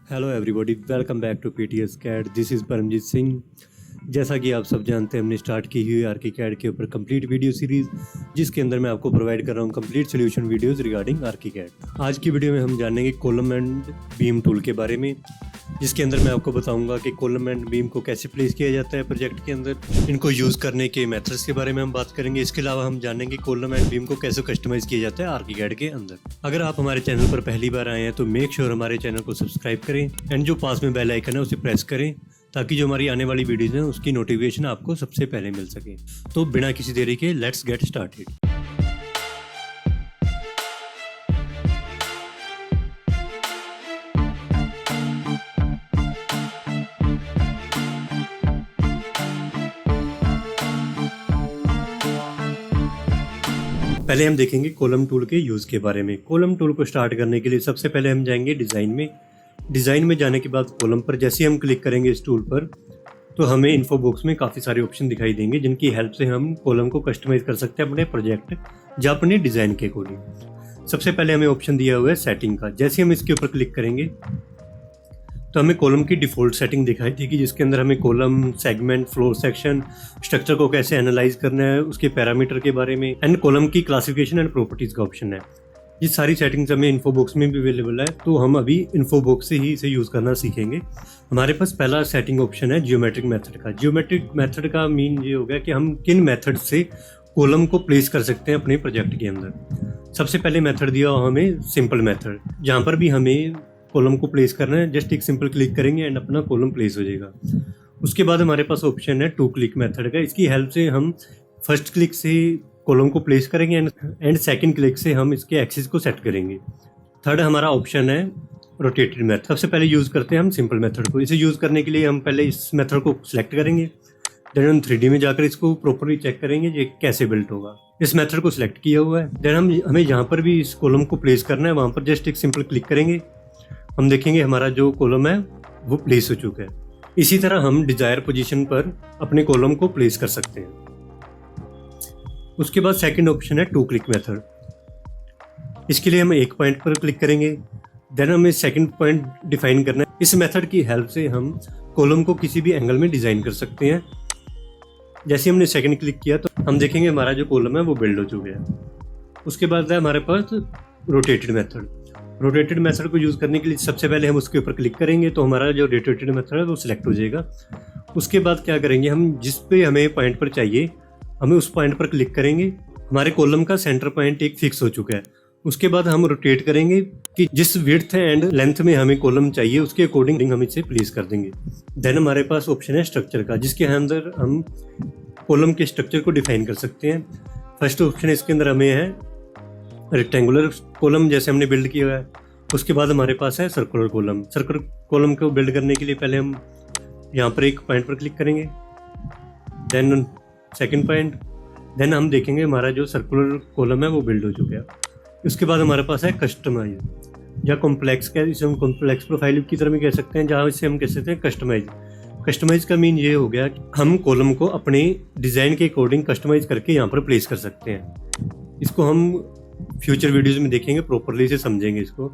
Hello everybody, welcome back to PTS CAD. This is Paramjit Singh. जैसा कि आप सब जानते हैं, हमने स्टार्ट की हुई आर्कीकैड के ऊपर कंप्लीट वीडियो सीरीज़, जिसके अंदर मैं आपको प्रोवाइड कर रहा हूँ कंप्लीट सोल्यूशन वीडियोस रिगार्डिंग आर्कीकैड। आज की वीडियो में हम जानेंगे कॉलम एंड बीम टूल के बारे में, जिसके अंदर मैं आपको बताऊंगा कि कॉलम एंड बीम को कैसे प्लेस किया जाता है प्रोजेक्ट के अंदर, इनको यूज़ करने के मेथड्स के बारे में हम बात करेंगे। इसके अलावा हम जानेंगे कॉलम एंड बीम को कैसे कस्टमाइज किया जाता है आर्कीकैड के अंदर। अगर आप हमारे चैनल पर पहली बार आए हैं तो मेक श्योर हमारे चैनल को सब्सक्राइब करें एंड जो पास में बेल आइकन है उसे प्रेस करें, ताकि जो हमारी आने वाली वीडियोज़ हैं उसकी नोटिफिकेशन आपको सबसे पहले मिल सके। तो बिना किसी देरी के लेट्स गेट स्टार्टेड। पहले हम देखेंगे कॉलम टूल के यूज़ के बारे में। कॉलम टूल को स्टार्ट करने के लिए सबसे पहले हम जाएंगे डिज़ाइन में। डिज़ाइन में जाने के बाद कॉलम पर जैसे हम क्लिक करेंगे इस टूल पर, तो हमें इन्फो बॉक्स में काफ़ी सारे ऑप्शन दिखाई देंगे, जिनकी हेल्प से हम कॉलम को कस्टमाइज कर सकते हैं अपने प्रोजेक्ट या अपने डिज़ाइन के अकॉर्डिंग। सबसे पहले हमें ऑप्शन दिया हुआ है सेटिंग का। जैसे हम इसके ऊपर क्लिक करेंगे तो हमें कॉलम की डिफ़ॉल्ट सेटिंग दिखाई देगी, जिसके अंदर हमें column, segment, floor section, structure को कैसे एनालाइज करना है, उसके पैरामीटर के बारे में, एंड कॉलम की क्लासिफिकेशन एंड प्रॉपर्टीज़ का ऑप्शन है। ये सारी सेटिंग्स हमें इन्फो बॉक्स में भी अवेलेबल है, तो हम अभी इन्फो बॉक्स से ही इसे यूज़ करना सीखेंगे। हमारे पास पहला सेटिंग ऑप्शन है जियोमेट्रिक मेथड का। जियोमेट्रिक मेथड का मीन ये हो गया कि हम किन मेथड से कॉलम को प्लेस कर सकते हैं अपने प्रोजेक्ट के अंदर। सबसे पहले मेथड दिया हुआ हमें सिंपल मेथड, जहाँ पर भी हमें कॉलम को प्लेस करना है, जस्ट एक सिंपल क्लिक करेंगे एंड अपना कॉलम प्लेस हो जाएगा। उसके बाद हमारे पास ऑप्शन है टू क्लिक मेथड का। इसकी हेल्प से हम फर्स्ट क्लिक से कॉलम को प्लेस करेंगे एंड सेकंड क्लिक से हम इसके एक्सिस को सेट करेंगे। थर्ड हमारा ऑप्शन है रोटेटेड मेथड। सबसे पहले यूज़ करते हैं हम सिंपल मेथड को। इसे यूज़ करने के लिए हम पहले इस मेथड को सिलेक्ट करेंगे, देन हम 3D में जाकर इसको प्रॉपरली चेक करेंगे ये कैसे बिल्ट होगा। इस मेथड को सिलेक्ट किया हुआ है, देन हमें जहाँ पर भी इस कॉलम को प्लेस करना है वहाँ पर जस्ट एक सिंपल क्लिक करेंगे। हम देखेंगे हमारा जो कॉलम है वो प्लेस हो चुका है। इसी तरह हम डिजायर पोजीशन पर अपने कॉलम को प्लेस कर सकते हैं। उसके बाद सेकंड ऑप्शन है टू क्लिक मेथड। इसके लिए हम एक पॉइंट पर क्लिक करेंगे, देन हमें सेकंड पॉइंट डिफाइन करना है। इस मेथड की हेल्प से हम कॉलम को किसी भी एंगल में डिज़ाइन कर सकते हैं। जैसे हमने सेकंड क्लिक किया तो हम देखेंगे हमारा जो कॉलम है वो बिल्ड हो चुका है। उसके बाद है हमारे पास रोटेटेड मेथड। रोटेटेड मेथड को यूज़ करने के लिए सबसे पहले हम उसके ऊपर क्लिक करेंगे तो हमारा जो रोटेटेड मेथड है वो सिलेक्ट हो जाएगा। उसके बाद क्या करेंगे, हम जिस पे हमें पॉइंट पर चाहिए हमें उस पॉइंट पर क्लिक करेंगे। हमारे कॉलम का सेंटर पॉइंट एक फिक्स हो चुका है। उसके बाद हम रोटेट करेंगे कि जिस विड्थ एंड लेंथ में हमें कॉलम चाहिए उसके अकॉर्डिंग हम इसे प्लेस कर देंगे। देन हमारे पास ऑप्शन है स्ट्रक्चर का, जिसके अंदर हम कॉलम के स्ट्रक्चर को डिफाइन कर सकते हैं। फर्स्ट ऑप्शन इसके अंदर हमें है रेक्टेंगुलर कॉलम, जैसे हमने बिल्ड किया है। उसके बाद हमारे पास है सर्कुलर कॉलम। सर्कुलर कॉलम को बिल्ड करने के लिए पहले हम यहाँ पर एक पॉइंट पर क्लिक करेंगे, देन सेकंड पॉइंट, देन हम देखेंगे हमारा जो सर्कुलर कॉलम है वो बिल्ड हो चुका है। उसके बाद हमारे पास है कस्टमाइज या कॉम्प्लेक्स का, इसे हम कॉम्प्लेक्स प्रोफाइल की तरह भी कह सकते हैं, जहाँ इसे हम कह सकते हैं कस्टमाइज। कस्टमाइज का मीन ये हो गया कि हम कॉलम को अपने डिज़ाइन के अकॉर्डिंग कस्टमाइज करके यहाँ पर प्लेस कर सकते हैं। इसको हम फ्यूचर वीडियोज़ में देखेंगे, प्रॉपरली से समझेंगे इसको।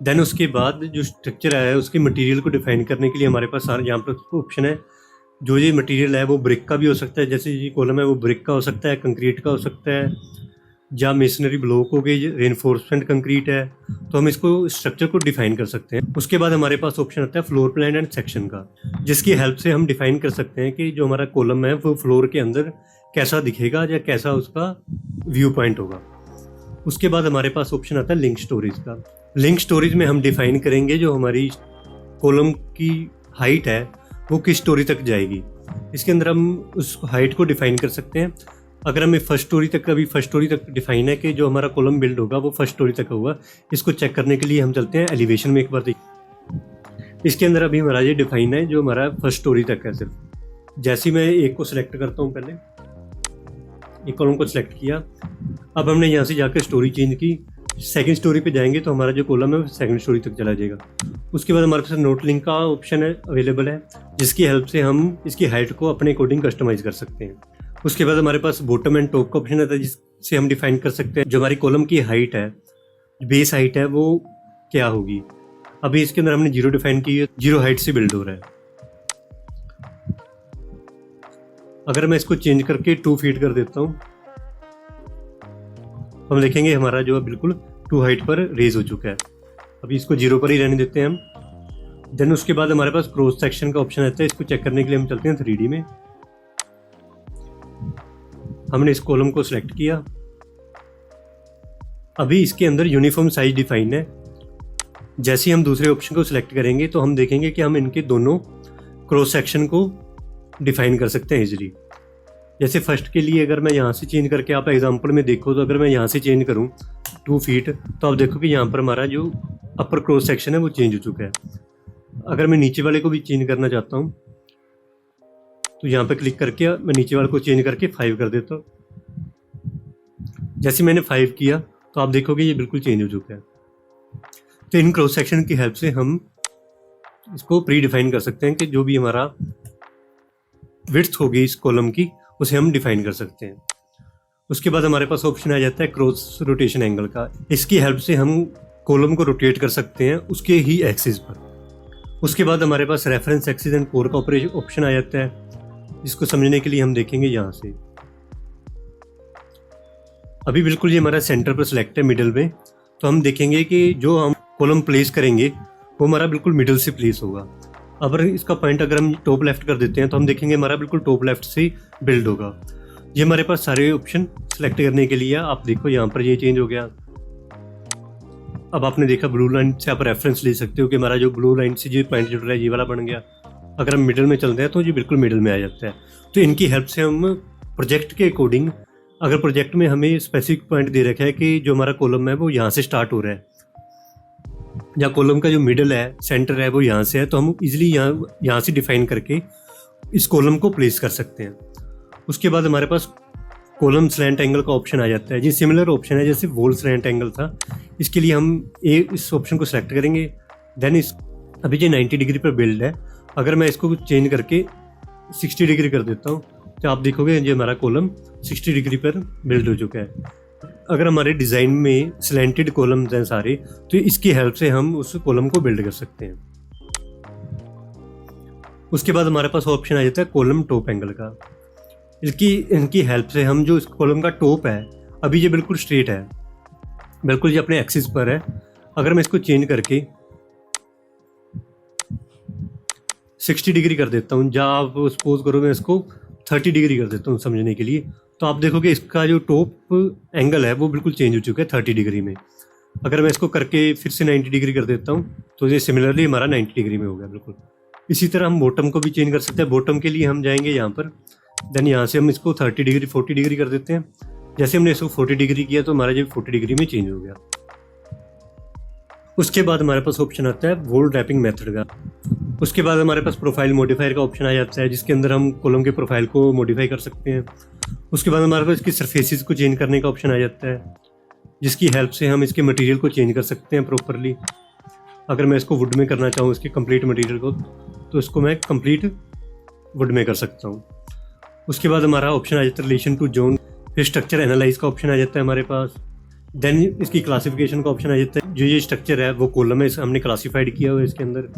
देन उसके बाद जो स्ट्रक्चर है उसके मटेरियल को डिफाइन करने के लिए हमारे पास यहाँ पर ऑप्शन है। जो ये मटेरियल है वो ब्रिक का भी हो सकता है, जैसे ये कॉलम है वो ब्रिक का हो सकता है, कंक्रीट का हो सकता है, या मेसनरी ब्लॉक हो गई, रेनफोर्समेंट कंक्रीट है, तो हम इसको स्ट्रक्चर को डिफाइन कर सकते हैं। उसके बाद हमारे पास ऑप्शन आता है फ्लोर प्लान एंड सेक्शन का, जिसकी हेल्प से हम डिफाइन कर सकते हैं कि जो हमारा कॉलम है वो फ्लोर के अंदर कैसा दिखेगा या कैसा उसका व्यू पॉइंट होगा। उसके बाद हमारे पास ऑप्शन आता है लिंक स्टोरेज का। लिंक स्टोरेज में हम डिफाइन करेंगे जो हमारी कॉलम की हाइट है वो किस स्टोरी तक जाएगी। इसके अंदर हम उस हाइट को डिफाइन कर सकते हैं। अगर हमें फर्स्ट स्टोरी तक डिफाइन है कि जो हमारा कॉलम बिल्ड होगा वो फर्स्ट स्टोरी तक होगा, इसको चेक करने के लिए हम चलते हैं एलिवेशन में एक बार देखिए। इसके अंदर अभी हमारा ये डिफाइन है जो हमारा फर्स्ट स्टोरी तक है सिर्फ। जैसे मैं एक को सिलेक्ट करता हूँ, पहले एक कॉलम को सिलेक्ट किया, अब हमने यहाँ से जाकर स्टोरी चेंज की, सेकंड स्टोरी पे जाएंगे तो हमारा जो कॉलम है वो सेकंड स्टोरी तक चला जाएगा। उसके बाद हमारे पास नोट लिंक का ऑप्शन है अवेलेबल है, जिसकी हेल्प से हम इसकी हाइट को अपने अकॉर्डिंग कस्टमाइज कर सकते हैं। उसके बाद हमारे पास बॉटम एंड टॉप का ऑप्शन आता है, जिससे हम डिफाइन कर सकते हैं जो हमारी कॉलम की हाइट है, बेस हाइट है वो क्या होगी। अभी इसके अंदर हमने 0 डिफाइन की है, 0 हाइट से बिल्ड हो रहा है। अगर मैं इसको चेंज करके 2 फीट कर देता हूँ तो हम देखेंगे हमारा जो है बिल्कुल 2 हाइट पर रेज हो चुका है। अभी इसको 0 पर ही रहने देते हैं हम। देन उसके बाद हमारे पास क्रॉस सेक्शन का ऑप्शन आता है। इसको चेक करने के लिए हम चलते हैं 3D में। हमने इस कॉलम को सिलेक्ट किया। अभी इसके अंदर यूनिफॉर्म साइज डिफाइन है। जैसे ही हम दूसरे ऑप्शन को सिलेक्ट करेंगे तो हम देखेंगे कि हम इनके दोनों क्रॉस सेक्शन को डिफाइन कर सकते हैं इजीली। जैसे फर्स्ट के लिए अगर मैं यहाँ से चेंज करके, आप एग्जांपल में देखो तो अगर मैं यहाँ से चेंज करूँ 2 फीट तो आप देखो कि यहाँ पर हमारा जो अपर क्रॉस सेक्शन है वो चेंज हो चुका है। अगर मैं नीचे वाले को भी चेंज करना चाहता हूँ तो यहाँ पे क्लिक करके मैं नीचे वाले को चेंज करके 5 कर देता हूँ। जैसे मैंने 5 किया तो आप देखोगे ये बिल्कुल चेंज हो चुका है। तो इन क्रॉस सेक्शन की हेल्प से हम इसको प्री डिफाइन कर सकते हैं कि जो भी हमारा विड्थ होगी इस कॉलम की उसे हम डिफाइन कर सकते हैं। उसके बाद हमारे पास ऑप्शन आ जाता है क्रॉस रोटेशन एंगल का। इसकी हेल्प से हम कॉलम को रोटेट कर सकते हैं उसके ही एक्सिस पर। उसके बाद हमारे पास रेफरेंस एक्सिस एंड कोर का ऑप्शन आ जाता है, जिसको समझने के लिए हम देखेंगे यहाँ से। अभी बिल्कुल ये हमारा सेंटर पर सिलेक्ट है मिडल में, तो हम देखेंगे कि जो हम कॉलम प्लेस करेंगे वो हमारा बिल्कुल मिडल से प्लेस होगा। अब इसका पॉइंट अगर हम टॉप लेफ्ट कर देते हैं तो हम देखेंगे हमारा बिल्कुल टॉप लेफ्ट से बिल्ड होगा। ये हमारे पास सारे ऑप्शन सेलेक्ट करने के लिए आप देखो यहाँ पर ये चेंज हो गया। अब आपने देखा ब्लू लाइन से आप रेफरेंस ले सकते हो कि हमारा जो ब्लू लाइन से जो पॉइंट जुड़ रहा है ये वाला बन गया। अगर हम मिडिल में चलते हैं तो ये बिल्कुल मिडिल में आ जाता है। तो इनकी हेल्प से हम प्रोजेक्ट के अकॉर्डिंग, अगर प्रोजेक्ट में हमें स्पेसिफिक पॉइंट दे रखा है कि जो हमारा कॉलम है वो यहाँ से स्टार्ट हो रहा है या कॉलम का जो मिडिल है, सेंटर है वो यहाँ से है, तो हम इजीली यहाँ से डिफाइन करके इस कॉलम को प्लेस कर सकते हैं। उसके बाद हमारे पास कॉलम स्लैंट एंगल का ऑप्शन आ जाता है। ये सिमिलर ऑप्शन है जैसे वॉल स्लैंट एंगल था। इसके लिए हम इस ऑप्शन को सिलेक्ट करेंगे। देन अभी ये 90 डिग्री पर बिल्ड है। अगर मैं इसको चेंज करके 60 डिग्री कर देता हूँ तो आप देखोगे ये हमारा कॉलम 60 डिग्री पर बिल्ड हो चुका है। अगर हमारे डिज़ाइन में स्लैंटेड कॉलम्स हैं सारे, तो इसकी हेल्प से हम उस कॉलम को बिल्ड कर सकते हैं। उसके बाद हमारे पास ऑप्शन आ जाता है कॉलम टॉप एंगल का। इनकी हेल्प से हम जो इस कॉलम का टॉप है, अभी ये बिल्कुल स्ट्रेट है, बिल्कुल ये अपने एक्सिस पर है। अगर मैं इसको चेंज करके 60 डिग्री कर देता हूँ, या आप सपोज करो मैं इसको 30 डिग्री कर देता हूँ समझने के लिए, तो आप देखोगे इसका जो टॉप एंगल है वो बिल्कुल चेंज हो चुका है 30 डिग्री में। अगर मैं इसको करके फिर से 90 डिग्री कर देता हूँ तो ये सिमिलरली हमारा 90 डिग्री में हो गया बिल्कुल। इसी तरह हम बॉटम को भी चेंज कर सकते हैं। बॉटम के लिए हम जाएंगे यहाँ पर, देन यहाँ से हम इसको 30 डिग्री 40 डिग्री कर देते हैं। जैसे हमने इसको 40 डिग्री किया तो हमारा जो 40 डिग्री में चेंज हो गया। उसके बाद हमारे पास ऑप्शन आता है वॉल रैपिंग मेथड का। उसके बाद हमारे पास प्रोफाइल मॉडिफायर का ऑप्शन आ जाता है, जिसके अंदर हम कॉलम के प्रोफाइल को मॉडिफाई कर सकते हैं। उसके बाद हमारे पास इसकी सरफेसेस को चेंज करने का ऑप्शन आ जाता है, जिसकी हेल्प से हम इसके मटेरियल को चेंज कर सकते हैं प्रॉपरली। अगर मैं इसको वुड में करना चाहूँ इसके कंप्लीट मटेरियल को, तो इसको मैं कंप्लीट वुड में कर सकता हूँ। उसके बाद हमारा ऑप्शन आ जाता है रिलेशन टू जोन। फिर स्ट्रक्चर एनालाइज का ऑप्शन आ जाता है हमारे पास। देन इसकी क्लासिफिकेशन का ऑप्शन आ जाता है। जो ये स्ट्रक्चर है वो कॉलम है, हमने क्लासिफाइड किया हुआ है इसके अंदर।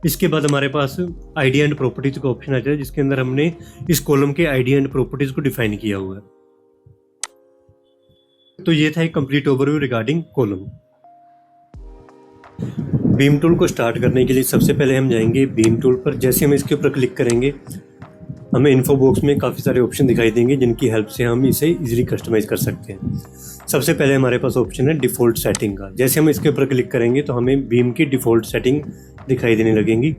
इसके बाद हमारे पास आइडिया एंड प्रॉपर्टीज का ऑप्शन आ जाता है, जिसके अंदर हमने इस कॉलम के आइडिया एंड प्रॉपर्टीज को डिफाइन किया हुआ है। तो ये था एक complete overview regarding column. Beam tool को स्टार्ट करने के लिए सबसे पहले हम जाएंगे बीम टूल पर। जैसे हम इसके ऊपर क्लिक करेंगे हमें इन्फो बॉक्स में काफ़ी सारे ऑप्शन दिखाई देंगे, जिनकी हेल्प से हम इसे इजीली कस्टमाइज़ कर सकते हैं। सबसे पहले हमारे पास ऑप्शन है डिफ़ॉल्ट सेटिंग का। जैसे हम इसके ऊपर क्लिक करेंगे तो हमें बीम की डिफ़ॉल्ट सेटिंग दिखाई देने लगेंगी,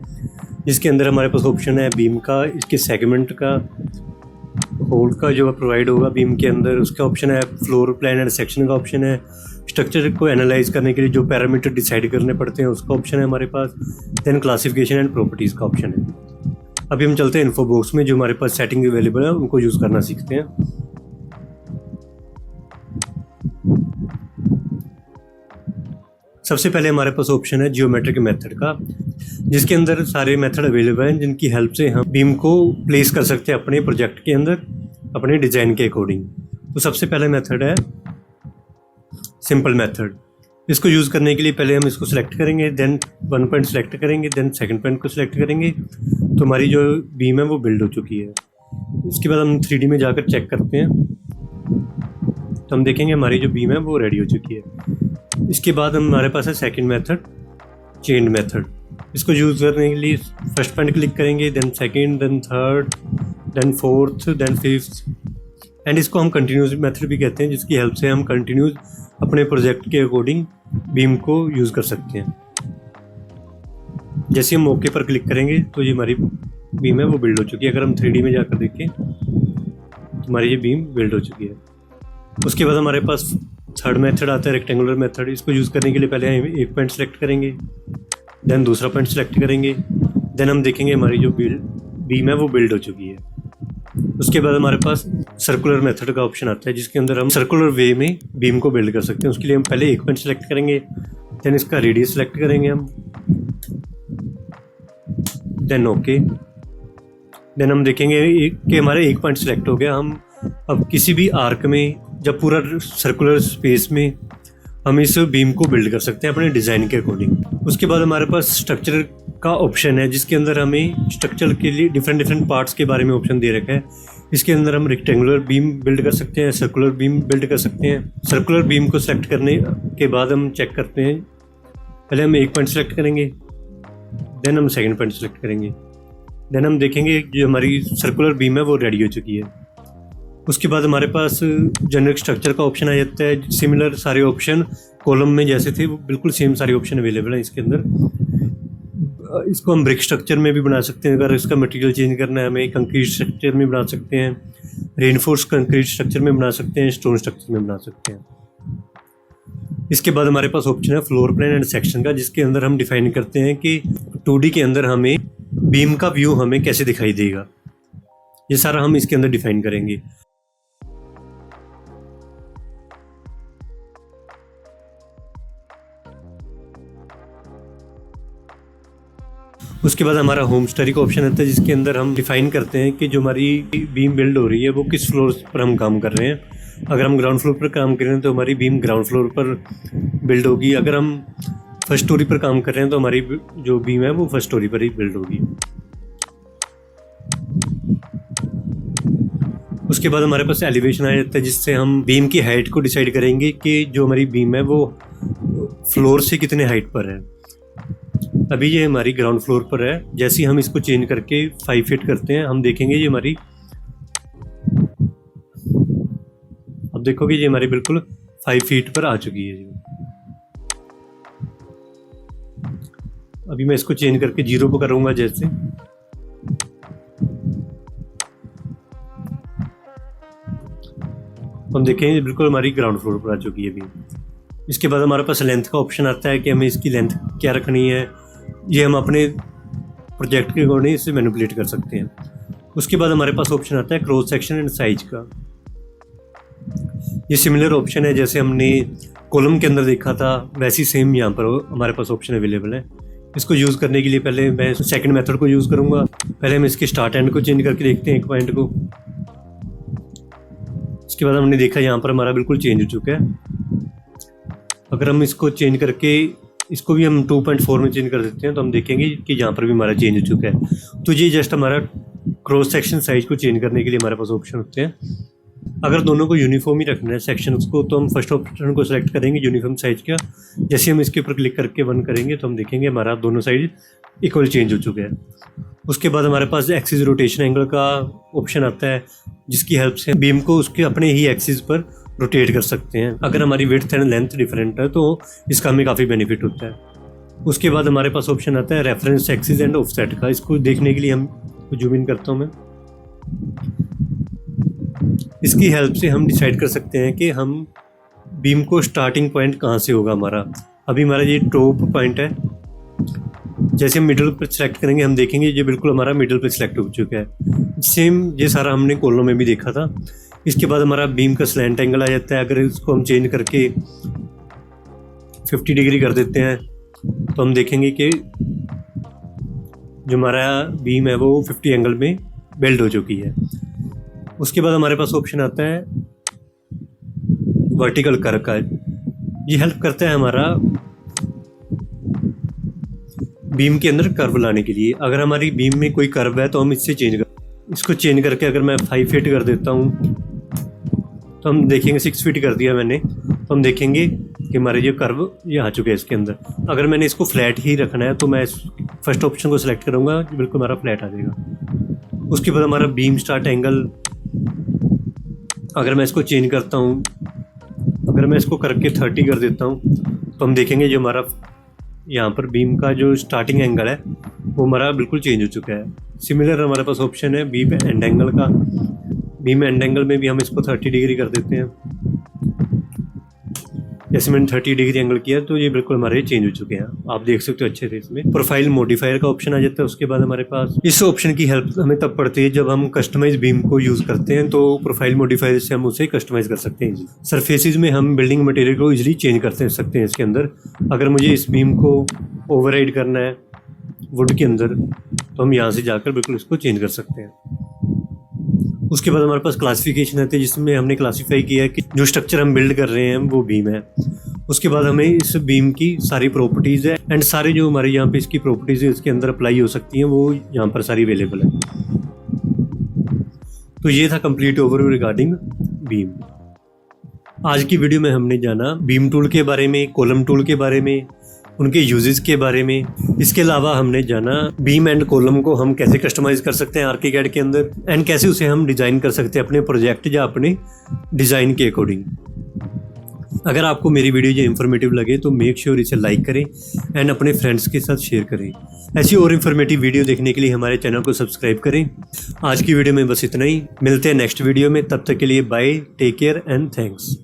जिसके अंदर हमारे पास ऑप्शन है बीम का, इसके सेगमेंट का, होल का जो प्रोवाइड होगा बीम के अंदर, उसका ऑप्शन है फ्लोर प्लान एंड सेक्शन का ऑप्शन है, स्ट्रक्चर को एनालाइज करने के लिए जो पैरामीटर डिसाइड करने पड़ते हैं उसका ऑप्शन है हमारे पास, देन क्लासिफिकेशन एंड प्रॉपर्टीज़ का ऑप्शन है। अभी हम चलते हैं इन्फो बॉक्स में, जो हमारे पास सेटिंग अवेलेबल है उनको यूज़ करना सीखते हैं। सबसे पहले हमारे पास ऑप्शन है जियोमेट्रिक मेथड का, जिसके अंदर सारे मेथड अवेलेबल हैं, जिनकी हेल्प से हम बीम को प्लेस कर सकते हैं अपने प्रोजेक्ट के अंदर अपने डिज़ाइन के अकॉर्डिंग। तो सबसे पहले मेथड है सिंपल मेथड। इसको यूज़ करने के लिए पहले हम इसको सिलेक्ट करेंगे, देन वन पॉइंट सिलेक्ट करेंगे, देन सेकंड पॉइंट को सिलेक्ट करेंगे, तो हमारी जो बीम है वो बिल्ड हो चुकी है। इसके बाद हम 3D में जाकर चेक करते हैं, तो हम देखेंगे हमारी जो बीम है वो रेडी हो चुकी है। इसके बाद हमारे पास है सेकंड मेथड, चेन मेथड। इसको यूज़ करने के लिए फर्स्ट पॉइंट क्लिक करेंगे, then second, then third, then fourth, then fifth, and इसको हम कंटिन्यूस मेथड भी कहते हैं, जिसकी हेल्प से हम कंटिन्यूस अपने प्रोजेक्ट के अकॉर्डिंग बीम को यूज़ कर सकते हैं। जैसे हम ओके पर क्लिक करेंगे तो ये हमारी बीम है वो बिल्ड हो चुकी है। अगर हम 3D में जाकर देखें तो हमारी ये बीम बिल्ड हो चुकी है। उसके बाद हमारे पास थर्ड मेथड आता है, रेक्टेंगुलर मेथड। इसको यूज़ करने के लिए पहले हम एक पॉइंट सेलेक्ट करेंगे, देन दूसरा पॉइंट सेलेक्ट करेंगे, देन हम देखेंगे हमारी जो बीम है वो बिल्ड हो चुकी है। उसके बाद हमारे पास सर्कुलर मेथड का ऑप्शन आता है, जिसके अंदर हम सर्कुलर वे में बीम को बिल्ड कर सकते हैं। उसके लिए हम पहले एक पॉइंट सेलेक्ट करेंगे, देन इसका रेडियस सेलेक्ट करेंगे हम, देन ओके। देन हम देखेंगे कि हमारे एक पॉइंट सेलेक्ट हो गया। हम अब किसी भी आर्क में, जब पूरा सर्कुलर स्पेस में, हम इस बीम को बिल्ड कर सकते हैं अपने डिज़ाइन के अकॉर्डिंग। उसके बाद हमारे पास स्ट्रक्चर का ऑप्शन है, जिसके अंदर हमें स्ट्रक्चर के लिए डिफरेंट पार्ट्स के बारे में ऑप्शन दे रखा है। इसके अंदर हम रेक्टेंगुलर बीम बिल्ड कर सकते हैं, सर्कुलर बीम बिल्ड कर सकते हैं। सर्कुलर बीम को सेलेक्ट करने के बाद हम चेक करते हैं, पहले हम एक पॉइंट सेलेक्ट करेंगे, देन हम सेकंड पॉइंट सेलेक्ट करेंगे, देन हम देखेंगे जो हमारी सर्कुलर बीम है वो रेडी हो चुकी है। उसके बाद हमारे पास जेनरिक स्ट्रक्चर का ऑप्शन आ जाता है। सिमिलर सारे ऑप्शन कॉलम में जैसे थे वो बिल्कुल सेम सारे ऑप्शन अवेलेबल हैं इसके अंदर। इसको हम ब्रिक स्ट्रक्चर में भी बना सकते हैं, अगर इसका मटेरियल चेंज करना है हमें। कंक्रीट स्ट्रक्चर में बना सकते हैं, रेनफोर्स कंक्रीट स्ट्रक्चर में बना सकते हैं, स्टोन स्ट्रक्चर में बना सकते हैं। इसके बाद हमारे पास ऑप्शन है फ्लोर प्लान एंड सेक्शन का, जिसके अंदर हम डिफाइन करते हैं कि 2D के अंदर हमें बीम का व्यू हमें कैसे दिखाई देगा। ये सारा हम इसके अंदर डिफाइन करेंगे। उसके बाद हमारा होम स्टडी का ऑप्शन आता है, जिसके अंदर हम डिफाइन करते हैं कि जो हमारी बीम बिल्ड हो रही है वो किस फ्लोर पर हम काम कर रहे हैं। अगर हम ग्राउंड फ्लोर पर काम कर रहे हैं तो हमारी बीम ग्राउंड फ्लोर पर बिल्ड होगी। अगर हम फर्स्ट स्टोरी पर काम कर रहे हैं तो हमारी जो बीम है वो फर्स्ट स्टोरी पर ही बिल्ड होगी। उसके बाद हमारे पास एलिवेशन आ जाता है, जिससे हम बीम की हाइट को डिसाइड करेंगे कि जो हमारी बीम है वो फ्लोर से कितने हाइट पर है। अभी ये हमारी ग्राउंड फ्लोर पर है। जैसे ही हम इसको चेंज करके 5 फीट करते हैं, हम देखेंगे ये हमारी, अब देखोगे ये हमारी बिल्कुल 5 फीट पर आ चुकी है। अभी मैं इसको चेंज करके 0 को करूंगा जैसे, हम देखेंगे बिल्कुल हमारी ग्राउंड फ्लोर पर आ चुकी है अभी। इसके बाद हमारे पास लेंथ का ऑप्शन आता है कि हमें इसकी लेंथ क्या रखनी है। ये हम अपने प्रोजेक्ट के अकॉर्डिंग इसे मैनिपुलेट कर सकते हैं। उसके बाद हमारे पास ऑप्शन आता है क्रॉस सेक्शन एंड साइज का। ये सिमिलर ऑप्शन है जैसे हमने कॉलम के अंदर देखा था, वैसी सेम यहाँ पर हमारे पास ऑप्शन अवेलेबल है। इसको यूज़ करने के लिए पहले मैं सेकंड मेथड को यूज़ करूँगा। पहले हम इसके स्टार्ट एंड को चेंज करके देखते हैं एक पॉइंट को। इसके बाद हमने देखा यहाँ पर हमारा बिल्कुल चेंज हो चुका है। अगर हम इसको चेंज करके इसको भी हम 2.4 में चेंज कर देते हैं तो हम देखेंगे कि यहाँ पर भी हमारा चेंज हो चुका है। तो ये जस्ट हमारा क्रॉस सेक्शन साइज को चेंज करने के लिए हमारे पास ऑप्शन होते हैं। अगर दोनों को यूनिफॉर्म ही रखना है सेक्शंस को, तो हम फर्स्ट ऑप्शन को सिलेक्ट करेंगे यूनिफॉर्म साइज का। जैसे हम इसके ऊपर क्लिक करके 1 करेंगे तो हम देखेंगे हमारा दोनों साइड इक्वल चेंज हो चुके हैं। उसके बाद हमारे पास एक्सिस रोटेशन एंगल का ऑप्शन आता है, जिसकी हेल्प से बीम को उसके अपने ही एक्सिस पर रोटेट कर सकते हैं। अगर हमारी विड्थ एंड लेंथ डिफरेंट है तो इसका हमें काफ़ी बेनिफिट होता है। उसके बाद हमारे पास ऑप्शन आता है रेफरेंस एक्सिस एंड ऑफसेट का। इसको देखने के लिए हम जूम इन करता हूँ मैं। इसकी हेल्प से हम डिसाइड कर सकते हैं कि हम बीम को स्टार्टिंग पॉइंट कहाँ से होगा हमारा। अभी हमारा ये टॉप पॉइंट है। जैसे हम मिडल पर सेलेक्ट करेंगे हम देखेंगे ये बिल्कुल हमारा मिडल पर सिलेक्ट हो चुका है। सेम ये सारा हमने कॉलम में भी देखा था। इसके बाद हमारा बीम का स्लैंट एंगल आ जाता है। अगर इसको हम चेंज करके 50 डिग्री कर देते हैं तो हम देखेंगे कि जो हमारा बीम है वो 50 एंगल में बेल्ट हो चुकी है। उसके बाद हमारे पास ऑप्शन आता है वर्टिकल कर्व का, ये हेल्प करता है हमारा बीम के अंदर कर्व लाने के लिए। अगर हमारी बीम में कोई कर्व है तो हम इसको चेंज करके अगर मैं 5 फीट कर देता हूँ तो हम देखेंगे 6 फीट कर दिया मैंने, तो हम देखेंगे कि हमारे ये कर्व ये आ चुके हैं इसके अंदर। अगर मैंने इसको फ्लैट ही रखना है तो मैं फर्स्ट ऑप्शन को सिलेक्ट करूँगा, बिल्कुल हमारा फ्लैट आ जाएगा। उसके बाद हमारा बीम स्टार्ट एंगल, अगर मैं इसको चेंज करता हूँ, अगर मैं इसको करके 30 कर देता हूँ तो हम देखेंगे जो हमारा यहाँ पर बीम का जो स्टार्टिंग एंगल है वो हमारा बिल्कुल चेंज हो चुका है। सिमिलर हमारे पास ऑप्शन है बीम एंड एंगल का। बीम एंड एंगल में भी हम इसको 30 डिग्री कर देते हैं। जैसे मैंने 30 डिग्री एंगल किया तो ये बिल्कुल हमारे चेंज हो चुके हैं, आप देख सकते हो अच्छे से। इसमें प्रोफाइल मॉडिफायर का ऑप्शन आ जाता है। उसके बाद हमारे पास इस ऑप्शन की हेल्प हमें तब पड़ती है जब हम कस्टमाइज बीम को यूज़ करते हैं, तो प्रोफाइल मॉडिफायर से हम उसे कस्टमाइज कर सकते हैं। सरफेसेज में हम बिल्डिंग मटेरियल को इजीली चेंज कर सकते हैं इसके अंदर। अगर मुझे इस बीम को ओवरराइड करना है वुड के अंदर तो हम यहाँ से जाकर बिल्कुल इसको चेंज कर सकते हैं। उसके बाद हमारे पास क्लासिफिकेशन आती है जिसमें हमने क्लासीफाई किया है कि जो स्ट्रक्चर हम बिल्ड कर रहे हैं वो बीम है। उसके बाद हमें इस बीम की सारी प्रॉपर्टीज़ है एंड सारे जो हमारे यहाँ पे इसकी प्रॉपर्टीज़ है इसके अंदर अप्लाई हो सकती हैं, वो यहाँ पर सारी अवेलेबल है। तो ये था कंप्लीट ओवरव्यू रिगार्डिंग बीम। आज की वीडियो में हमने जाना बीम टूल के बारे में, कॉलम टूल के बारे में, उनके यूजेस के बारे में। इसके अलावा हमने जाना बीम एंड कॉलम को हम कैसे कस्टमाइज कर सकते हैं आर्किकैड के अंदर एंड कैसे उसे हम डिज़ाइन कर सकते हैं अपने प्रोजेक्ट या अपने डिज़ाइन के अकॉर्डिंग। अगर आपको मेरी वीडियो ये इन्फॉर्मेटिव लगे तो मेक श्योर इसे लाइक करें एंड अपने फ्रेंड्स के साथ शेयर करें। ऐसी और इन्फॉर्मेटिव वीडियो देखने के लिए हमारे चैनल को सब्सक्राइब करें। आज की वीडियो में बस इतना ही, मिलते हैं नेक्स्ट वीडियो में। तब तक के लिए bye, take care and thanks.